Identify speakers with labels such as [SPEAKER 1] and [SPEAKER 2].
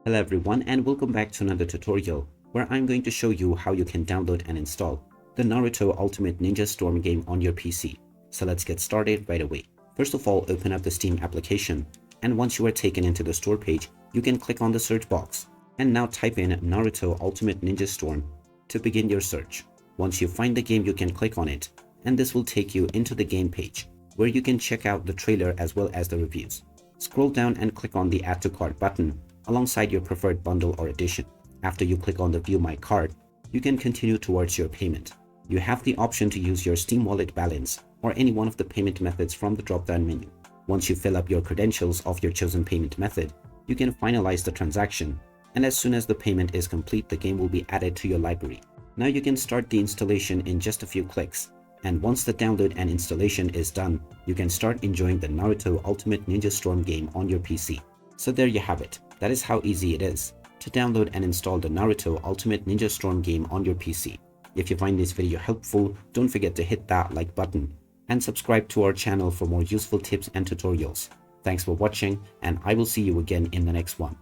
[SPEAKER 1] Hello everyone and welcome back to another tutorial where I'm going to show you how you can download and install the Naruto Ultimate Ninja Storm game on your PC. So let's get started right away. First of all, open up the Steam application, and once you are taken into the store page, you can click on the search box and now type in Naruto Ultimate Ninja Storm to begin your search. Once you find the game, you can click on it and this will take you into the game page where you can check out the trailer as well as the reviews. Scroll down and click on the Add to Cart button alongside your preferred bundle or edition. After you click on the View My Cart, you can continue towards your payment. You have the option to use your Steam Wallet balance or any one of the payment methods from the drop-down menu. Once you fill up your credentials of your chosen payment method, you can finalize the transaction, and as soon as the payment is complete, the game will be added to your library. Now you can start the installation in just a few clicks, and once the download and installation is done, you can start enjoying the Naruto Ultimate Ninja Storm game on your PC. So there you have it. That is how easy it is to download and install the Naruto Ultimate Ninja Storm game on your PC. If you find this video helpful, don't forget to hit that like button and subscribe to our channel for more useful tips and tutorials. Thanks for watching, and I will see you again in the next one.